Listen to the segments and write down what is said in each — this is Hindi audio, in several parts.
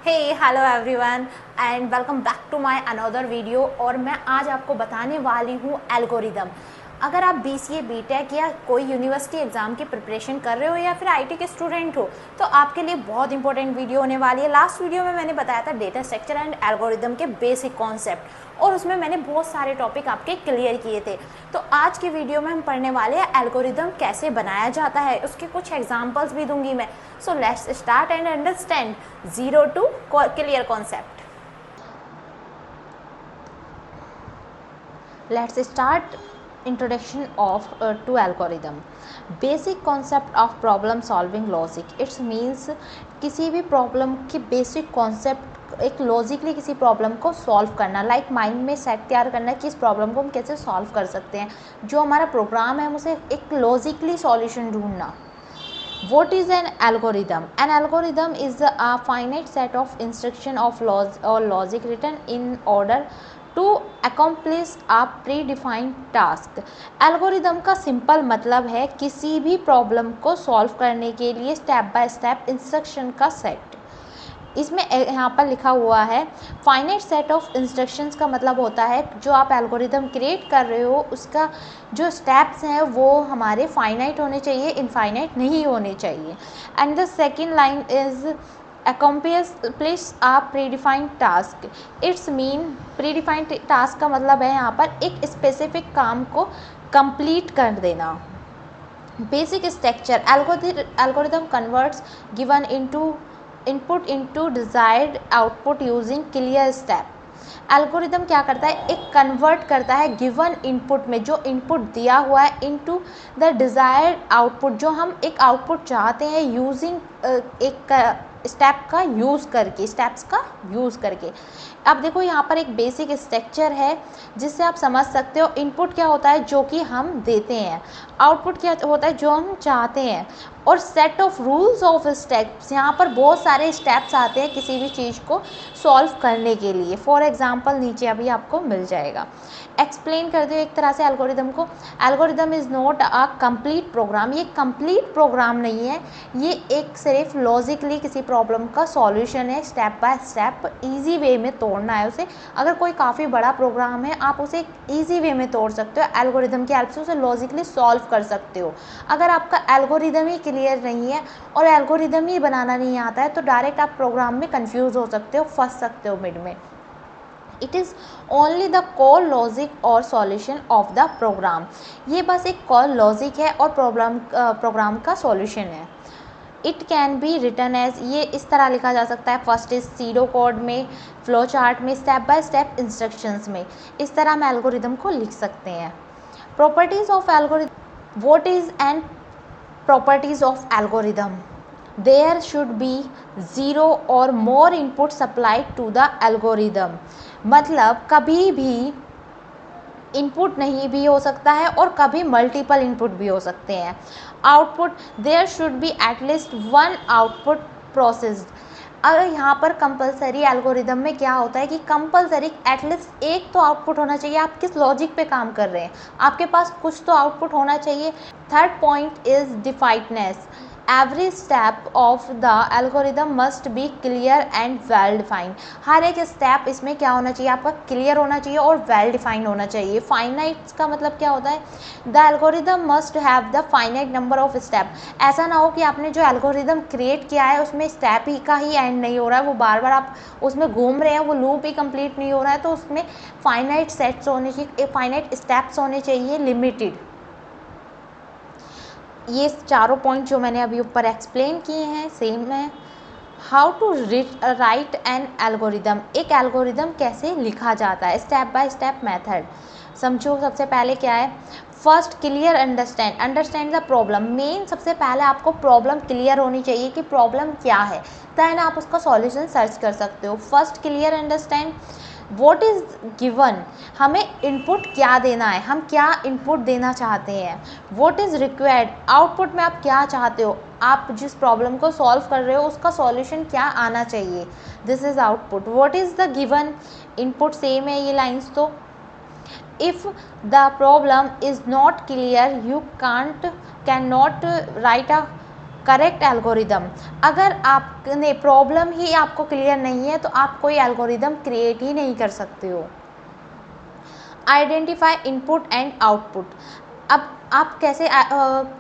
Hey hello everyone and welcome back to my another video. और मैं आज आपको बताने वाली हूँ एल्गोरिदम। अगर आप बीसीए बीटेक या कोई यूनिवर्सिटी एग्ज़ाम की प्रिपरेशन कर रहे हो या फिर आईटी के स्टूडेंट हो तो आपके लिए बहुत इंपॉर्टेंट वीडियो होने वाली है। लास्ट वीडियो में मैंने बताया था डेटा स्ट्रक्चर एंड एल्गोरिदम के बेसिक कॉन्सेप्ट और उसमें मैंने बहुत सारे टॉपिक आपके क्लियर किए थे। तो आज की वीडियो में हम पढ़ने वाले हैं एल्गोरिदम कैसे बनाया जाता है, उसके कुछ एग्जांपल्स भी दूंगी मैं। So let's start and understand zero to clear concept. Let's start introduction of to algorithm. Basic concept of problem solving logic. It means किसी भी प्रॉब्लम की बेसिक कॉन्सेप्ट एक लॉजिकली किसी प्रॉब्लम को सॉल्व करना, लाइक माइंड में सेट तैयार करना कि इस प्रॉब्लम को हम कैसे सॉल्व कर सकते हैं। जो हमारा प्रोग्राम है उसे एक लॉजिकली सॉल्यूशन ढूंढना। What is an algorithm? An algorithm is a finite set of instruction of laws or logic written in order to accomplish a predefined task. Algorithm का सिंपल मतलब है किसी भी प्रॉब्लम को सॉल्व करने के लिए स्टेप बाय स्टेप इंस्ट्रक्शन का सेट। इसमें यहाँ पर लिखा हुआ है फाइनाइट सेट ऑफ इंस्ट्रक्शंस का मतलब होता है जो आप एल्गोरिदम क्रिएट कर रहे हो उसका जो स्टेप्स हैं वो हमारे फाइनाइट होने चाहिए, इनफाइनाइट नहीं होने चाहिए। And the second line is accomplish a predefined task. It's mean predefined task का मतलब है यहाँ पर एक स्पेसिफिक काम को कंप्लीट कर देना। Basic structure algorithm converts given into input into desired output using clear step. Algorithm क्या करता है, एक कन्वर्ट करता है गिवन इनपुट में, जो इनपुट दिया हुआ है, इनटू द डिजायर्ड आउटपुट, जो हम एक आउटपुट चाहते हैं, यूजिंग एक स्टेप का यूज़ करके, स्टेप्स का यूज़ करके। अब देखो यहाँ पर एक बेसिक स्ट्रक्चर है जिससे आप समझ सकते हो इनपुट क्या होता है जो कि हम देते हैं, आउटपुट क्या होता है जो हम चाहते हैं, और set of rules of steps. यहाँ पर बहुत सारे स्टेप्स आते हैं किसी भी चीज़ को सॉल्व करने के लिए। फॉर एग्जांपल नीचे अभी आपको मिल जाएगा। एक्सप्लेन कर दो एक तरह से एल्गोरिदम को। Algorithm is not a complete program. ये कंप्लीट प्रोग्राम नहीं है, ये एक सिर्फ लॉजिकली किसी प्रॉब्लम का सॉल्यूशन है। Step by step easy way में तोड़ना है उसे। अगर कोई काफ़ी बड़ा प्रोग्राम है आप उसे ईजी वे में तोड़ सकते हो, एल्गोरिदम की हेल्प से उसे लॉजिकली सॉल्व कर सकते हो। अगर आपका एल्गोरिदम ही क्लियर नहीं है और एल्गोरिदम ही बनाना नहीं आता है तो डायरेक्ट आप प्रोग्राम में कंफ्यूज हो सकते हो, फंस सकते हो मिड में। It is only the call logic और सॉल्यूशन ऑफ द प्रोग्राम। ये बस एक कॉल लॉजिक है और प्रोग्राम का सॉल्यूशन है। It can be written as, ये इस तरह लिखा जा सकता है, फर्स्ट इज सीडो कोड में, फ्लो चार्ट में, स्टेप बाय स्टेप इंस्ट्रक्शंस में। इस तरह हम एल्गोरिदम को लिख सकते हैं। Properties of algorithm. What is and properties of algorithm? There should be zero or more input supplied to the algorithm. मतलब कभी भी इनपुट नहीं भी हो सकता है और कभी मल्टीपल इनपुट भी हो सकते हैं। Output, there should be at least one output processed. अगर यहाँ पर कंपलसरी एल्गोरिदम में क्या होता है कि कंपलसरी एटलीस्ट एक तो आउटपुट होना चाहिए। आप किस लॉजिक पे काम कर रहे हैं, आपके पास कुछ तो आउटपुट होना चाहिए। Third point is definiteness. Every step of the algorithm must be clear and well defined. हर एक स्टेप इसमें क्या होना चाहिए, आपका क्लियर होना चाहिए और वेल डिफाइंड होना चाहिए। फाइनाइट का मतलब क्या होता है, the algorithm must have the finite number of step. ऐसा ना हो कि आपने जो एल्गोरिदम क्रिएट किया है उसमें स्टेप ही का ही एंड नहीं हो रहा है, वो बार बार आप उसमें घूम रहे हैं, वो लूप ही कंप्लीट नहीं हो रहा है। तो उसमें फाइनाइट सेट्स होने चाहिए, फाइनाइट स्टेप्स होने चाहिए, लिमिटेड। ये चारों पॉइंट जो मैंने अभी ऊपर एक्सप्लेन किए हैं सेम है। How to write an algorithm. एक एल्गोरिदम कैसे लिखा जाता है, स्टेप बाय स्टेप मेथड समझो। सबसे पहले क्या है, first clear understand the problem. Main सबसे पहले आपको प्रॉब्लम क्लियर होनी चाहिए कि प्रॉब्लम क्या है, देन आप उसका सॉल्यूशन सर्च कर सकते हो। First clear understand what is given, हमें इनपुट क्या देना है, हम क्या इनपुट देना चाहते हैं। व्हाट इज़ रिक्वायर्ड, आउटपुट में आप क्या चाहते हो, आप जिस प्रॉब्लम को सॉल्व कर रहे हो उसका सॉल्यूशन क्या आना चाहिए, this is output. What is the given, input same है ये लाइन्स तो। If the problem is not clear you can not right a correct algorithm. अगर आपने प्रॉब्लम ही आपको क्लियर नहीं है तो आप कोई एल्गोरिदम क्रिएट ही नहीं कर सकते हो। Identify input and output. अब आप कैसे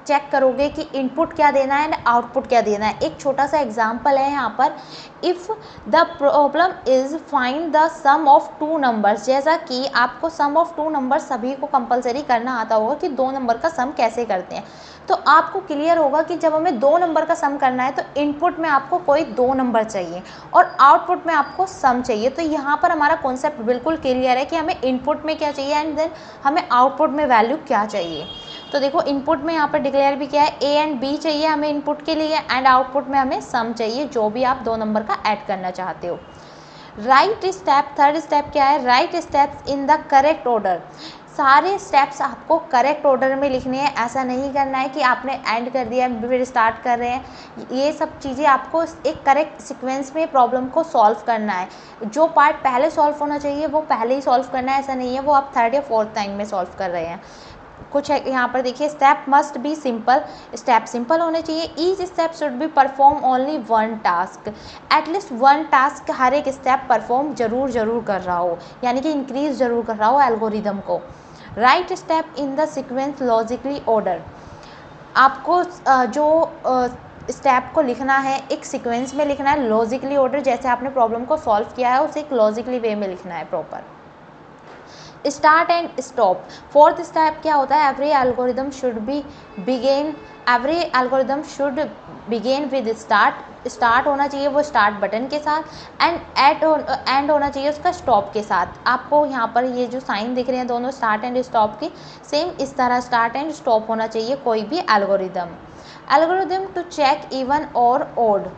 चेक करोगे कि इनपुट क्या देना है एंड आउटपुट क्या देना है। एक छोटा सा एग्जांपल है यहाँ पर, if the problem is find the sum of two numbers. जैसा कि आपको सम ऑफ टू नंबर्स सभी को कंपलसरी करना आता होगा कि दो नंबर का सम कैसे करते हैं। तो आपको क्लियर होगा कि जब हमें दो नंबर का सम करना है तो इनपुट में आपको कोई दो नंबर चाहिए और आउटपुट में आपको सम चाहिए। तो यहाँ पर हमारा कॉन्सेप्ट बिल्कुल क्लियर है कि हमें इनपुट में क्या चाहिए एंड देन हमें आउटपुट में वैल्यू क्या चाहिए। तो देखो इनपुट में यहाँ पर डिक्लेयर भी क्या है, ए एंड बी चाहिए हमें इनपुट के लिए एंड आउटपुट में हमें सम चाहिए जो भी आप दो नंबर का ऐड करना चाहते हो। राइट स्टेप, थर्ड स्टेप क्या है, right steps in the correct order. सारे स्टेप्स आपको करेक्ट ऑर्डर में लिखने हैं। ऐसा नहीं करना है कि आपने एंड कर दिया फिर स्टार्ट कर रहे हैं। ये सब चीज़ें आपको एक करेक्ट सीक्वेंस में प्रॉब्लम को सॉल्व करना है। जो पार्ट पहले सॉल्व होना चाहिए वो पहले ही सॉल्व करना है, ऐसा नहीं है वो आप थर्ड या फोर्थ टाइम में सॉल्व कर रहे हैं। कुछ है यहाँ पर देखिए, step must be simple. Step simple होने चाहिए। Each step should be perform only one task. At least one task हर एक स्टेप परफॉर्म जरूर कर रहा हो, यानी कि इंक्रीज जरूर कर रहा हो एल्गोरिदम को। Right step in the sequence logically order. आपको जो स्टेप को लिखना है एक सीक्वेंस में लिखना है, लॉजिकली ऑर्डर। जैसे आपने प्रॉब्लम को सॉल्व किया है उसे एक लॉजिकली वे में लिखना है proper. Start and stop. Fourth step क्या होता है, every algorithm should begin with start. Start होना चाहिए वो स्टार्ट बटन के साथ एंड एंड होना चाहिए उसका स्टॉप के साथ। आपको यहाँ पर ये जो साइन दिख रहे हैं दोनों स्टार्ट एंड स्टॉप के, सेम इस तरह स्टार्ट एंड स्टॉप होना चाहिए कोई भी एल्गोरिदम टू चेक इवन और ओड।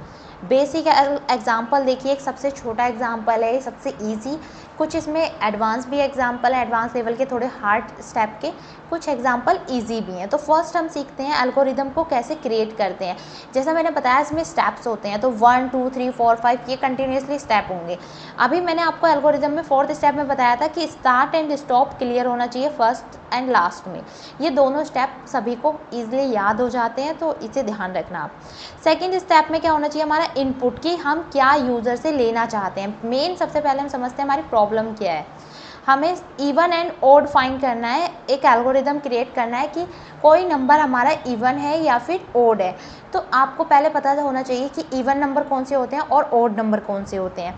बेसिक एग्जाम्पल देखिए, एक सबसे छोटा एग्जाम्पल है, सबसे इजी। कुछ इसमें एडवांस भी एग्जाम्पल है, एडवांस लेवल के थोड़े हार्ड स्टेप के, कुछ एग्जाम्पल इजी भी हैं। तो फर्स्ट हम सीखते हैं एल्गोरिदम को कैसे क्रिएट करते हैं। जैसा मैंने बताया इसमें स्टेप्स होते हैं, तो 1 2 3 4 5 ये कंटिन्यूसली स्टेप होंगे। अभी मैंने आपको एल्गोरिदम में फोर्थ स्टेप में बताया था कि स्टार्ट एंड स्टॉप क्लियर होना चाहिए फर्स्ट एंड लास्ट में। ये दोनों स्टेप सभी को ईजिली याद हो जाते हैं, तो इसे ध्यान रखना आप। सेकेंड स्टेप में क्या होना चाहिए, हमारा इनपुट की हम क्या यूज़र से लेना चाहते हैं। मेन सबसे पहले हम समझते हैं हमारी प्रॉब्लम क्या है। हमें इवन एंड ओड फाइंड करना है, एक एल्गोरिदम क्रिएट करना है कि कोई नंबर हमारा इवन है या फिर ओड है। तो आपको पहले पता होना चाहिए कि इवन नंबर कौन से होते हैं और ओड नंबर कौन से होते हैं।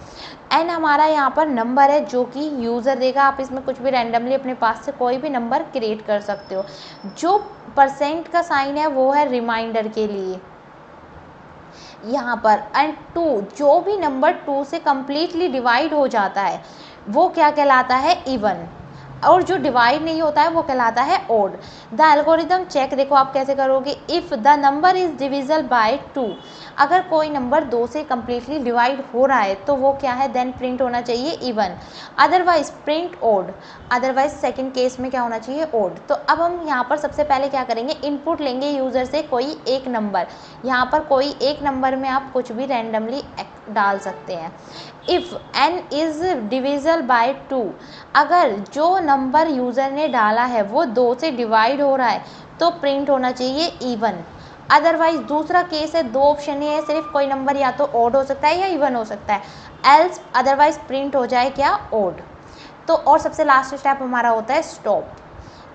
एन हमारा यहाँ पर नंबर है जो कि यूज़र देगा। आप इसमें कुछ भी रैंडमली अपने पास से कोई भी नंबर क्रिएट कर सकते हो। जो परसेंट का साइन है वो है रिमाइंडर के लिए यहाँ पर। एंड 2, जो भी नंबर 2 से कम्प्लीटली डिवाइड हो जाता है वो क्या कहलाता है, इवन। और जो डिवाइड नहीं होता है वो कहलाता है ओड। द एल्गोरिदम चेक, देखो आप कैसे करोगे, if the number is डिविजल by 2। अगर कोई नंबर 2 से कम्प्लीटली डिवाइड हो रहा है तो वो क्या है, देन प्रिंट होना चाहिए even, otherwise print odd. Otherwise second case में क्या होना चाहिए, ओड। तो अब हम यहाँ पर सबसे पहले क्या करेंगे, इनपुट लेंगे यूज़र से कोई एक नंबर। यहाँ पर कोई एक नंबर में आप कुछ भी रैंडमली डाल सकते हैं। इफ़ n इज़ डिविजल बाय 2, अगर जो नंबर यूज़र ने डाला है वो 2 से डिवाइड हो रहा है तो प्रिंट होना चाहिए इवन। अदरवाइज दूसरा केस है, दो ऑप्शन है सिर्फ, कोई नंबर या तो ओड हो सकता है या इवन हो सकता है, एल्स अदरवाइज प्रिंट हो जाए क्या, ओड। तो और सबसे लास्ट स्टेप हमारा होता है स्टॉप।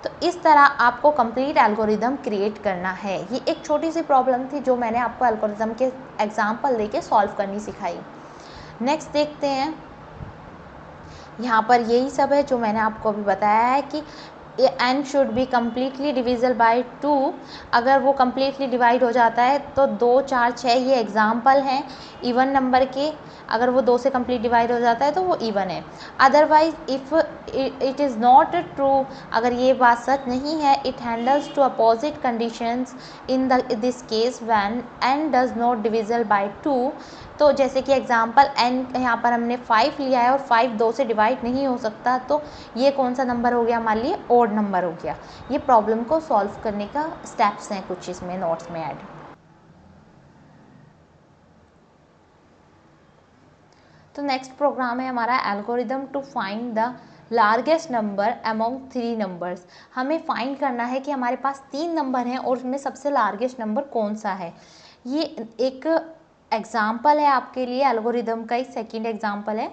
तो इस तरह आपको कंप्लीट एल्गोरिदम क्रिएट करना है। ये एक छोटी सी प्रॉब्लम थी जो मैंने आपको एल्गोरिदम के एग्जाम्पल देके सॉल्व करनी सिखाई। नेक्स्ट देखते हैं, यहाँ पर यही सब है जो मैंने आपको अभी बताया है कि n should be completely डिविजल by 2। अगर वो कम्प्लीटली डिवाइड हो जाता है तो 2 4 6 ये एग्जाम्पल हैं इवन नंबर के। अगर वो 2 से कम्प्लीट डिवाइड हो जाता है तो वो इवन है। Otherwise if it is not true, अगर ये बात सच नहीं है, it handles to opposite conditions in this case when n does not divisible by 2। तो जैसे कि एग्जांपल n यहाँ पर हमने 5 लिया है और 5 2 से डिवाइड नहीं हो सकता, तो ये कौन सा नंबर हो गया, मान लिए ओड नंबर हो गया। ये प्रॉब्लम को सॉल्व करने का स्टेप्स हैं कुछ इसमें नोट्स में ऐड। तो नेक्स्ट प्रोग्राम है हमारा algorithm to find the largest number among 3 numbers. हमें फाइंड करना है कि हमारे पास 3 नंबर हैं और उसमें सबसे लार्जेस्ट नंबर कौन सा है। ये एक एग्जाम्पल है आपके लिए एल्गोरिदम का, ही सेकेंड एग्जाम्पल है।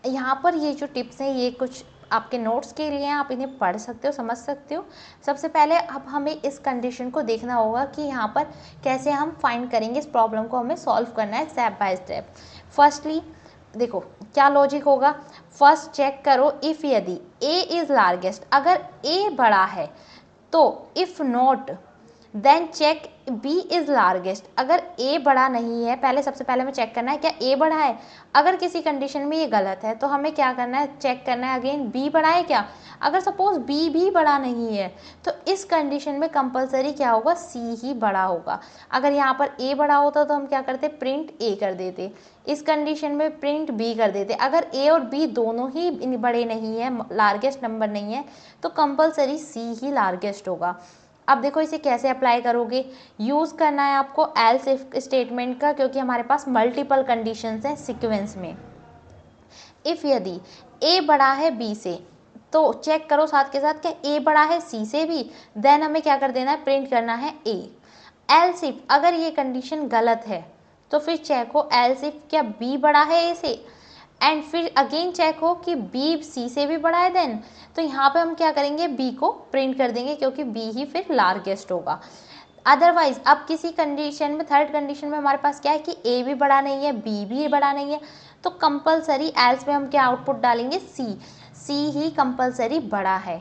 यहाँ पर ये जो टिप्स हैं ये कुछ आपके नोट्स के लिए हैं, आप इन्हें पढ़ सकते हो, समझ सकते हो। सबसे पहले अब हमें इस कंडीशन को देखना होगा कि यहाँ पर कैसे हम फाइंड करेंगे, इस प्रॉब्लम को हमें सॉल्व करना है स्टेप बाय स्टेप। फर्स्टली देखो क्या लॉजिक होगा, फर्स्ट चेक करो इफ़ यदि ए इज़ लार्जेस्ट, अगर ए बड़ा है तो if not then check B is largest, अगर ए बड़ा नहीं है, पहले सबसे पहले हमें चेक करना है क्या ए बड़ा है। अगर किसी कंडीशन में ये गलत है तो हमें क्या करना है, चेक करना है अगेन बी बड़ा है क्या। अगर सपोज बी भी बड़ा नहीं है तो इस कंडीशन में कंपलसरी क्या होगा, सी ही बड़ा होगा। अगर यहाँ पर ए बड़ा होता तो हम क्या करते, प्रिंट ए कर देते, इस कंडीशन में प्रिंट बी कर देते। अगर ए और बी दोनों ही बड़े नहीं है, लार्जेस्ट नंबर नहीं है, तो कंपलसरी सी ही लार्जेस्ट होगा। अब देखो इसे कैसे अप्लाई करोगे, यूज़ करना है आपको एल्स इफ स्टेटमेंट का, क्योंकि हमारे पास मल्टीपल कंडीशंस हैं सीक्वेंस में। इफ़ यदि ए बड़ा है बी से तो चेक करो साथ के साथ क्या ए बड़ा है सी से भी, देन हमें क्या कर देना है, प्रिंट करना है ए। एल्स इफ अगर ये कंडीशन गलत है तो फिर चेक हो एल्स इफ क्या बी बड़ा है ए से, एंड फिर अगेन चेक हो कि बी सी से भी बड़ा है, देन तो यहाँ पे हम क्या करेंगे, बी को प्रिंट कर देंगे क्योंकि बी ही फिर लार्जेस्ट होगा। अदरवाइज अब किसी कंडीशन में, थर्ड कंडीशन में हमारे पास क्या है कि ए भी बड़ा नहीं है बी भी बड़ा नहीं है, तो कंपलसरी एल्स में हम क्या आउटपुट डालेंगे, सी, सी ही कंपलसरी बड़ा है।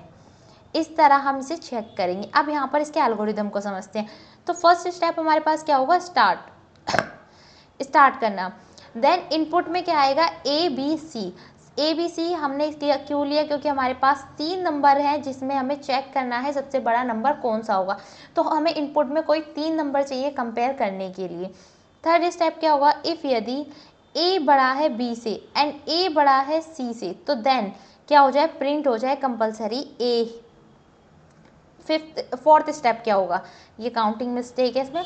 इस तरह हम इसे चेक करेंगे। अब यहाँ पर इसके एल्गोरिदम को समझते हैं। तो फर्स्ट स्टेप हमारे पास क्या होगा, स्टार्ट करना। देन इनपुट में क्या आएगा, A B C. A B C हमने क्यों लिया, क्योंकि हमारे पास 3 नंबर हैं जिसमें हमें चेक करना है सबसे बड़ा नंबर कौन सा होगा, तो हमें इनपुट में कोई 3 नंबर चाहिए कंपेयर करने के लिए। थर्ड स्टेप क्या होगा, इफ़ यदि ए बड़ा है बी से एंड ए बड़ा है सी से, तो देन क्या हो जाए, प्रिंट हो जाए कंपलसरी ए। फोर्थ स्टेप क्या होगा, ये काउंटिंग मिस्टेक है इसमें,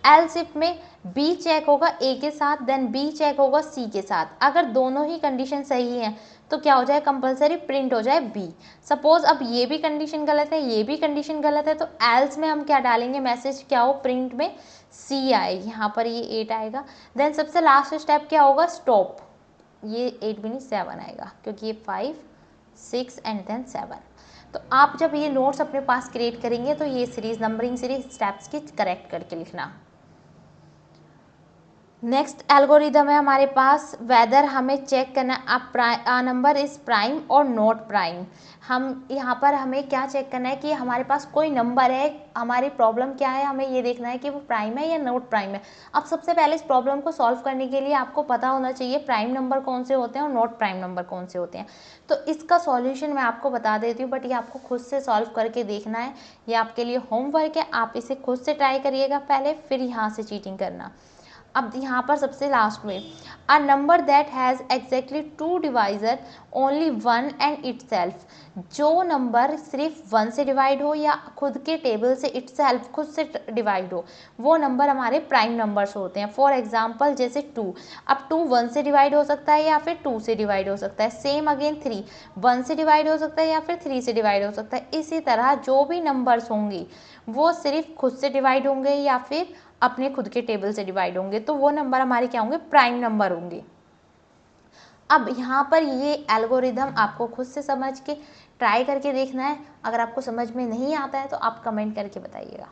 एल्स इफ में बी चेक होगा ए के साथ, देन बी चेक होगा सी के साथ। अगर दोनों ही कंडीशन सही हैं तो क्या हो जाए, कंपलसरी प्रिंट हो जाए बी। सपोज अब ये भी कंडीशन गलत है, ये भी कंडीशन गलत है, तो एल्स में हम क्या डालेंगे, मैसेज क्या हो, प्रिंट में सी आएगी, यहाँ पर ये 8 आएगा। देन सबसे लास्ट स्टेप क्या होगा, स्टॉप, ये 8 भी नहीं 7 आएगा, क्योंकि ये 5 6 एंड देन 7। तो आप जब ये नोट्स अपने पास क्रिएट करेंगे तो ये सीरीज नंबरिंग सीरीज स्टेप्स की करेक्ट करके लिखना। नेक्स्ट एल्गोरिदम है हमारे पास, वेदर हमें चेक करना अ नंबर इज़ प्राइम और नॉट प्राइम। हम यहाँ पर हमें क्या चेक करना है कि हमारे पास कोई नंबर है, हमारी प्रॉब्लम क्या है, हमें ये देखना है कि वो प्राइम है या नॉट प्राइम है। अब सबसे पहले इस प्रॉब्लम को सॉल्व करने के लिए आपको पता होना चाहिए प्राइम नंबर कौन से होते हैं और नॉट प्राइम नंबर कौन से होते हैं। तो इसका सॉल्यूशन मैं आपको बता देती हूँ, बट ये आपको खुद से सॉल्व करके देखना है, ये आपके लिए होमवर्क है, आप इसे खुद से ट्राई करिएगा पहले, फिर यहाँ से चीटिंग करना। अब यहाँ पर सबसे लास्ट में, a number that has exactly 2 divisor only 1 and itself, जो नंबर सिर्फ 1 से डिवाइड हो या खुद के टेबल से इटसेल्फ खुद से डिवाइड हो, वो नंबर हमारे प्राइम नंबर्स होते हैं। फॉर एग्जांपल जैसे 2, अब 2 1 से डिवाइड हो सकता है या फिर 2 से डिवाइड हो सकता है। सेम अगेन 3 1 से डिवाइड हो सकता है या फिर 3 से डिवाइड हो सकता है। इसी तरह जो भी नंबर्स होंगे वो सिर्फ खुद से डिवाइड होंगे या फिर अपने खुद के टेबल से डिवाइड होंगे, तो वो नंबर हमारे क्या होंगे, प्राइम नंबर होंगे। अब यहाँ पर ये एल्गोरिदम आपको खुद से समझ के ट्राई करके देखना है। अगर आपको समझ में नहीं आता है तो आप कमेंट करके बताइएगा।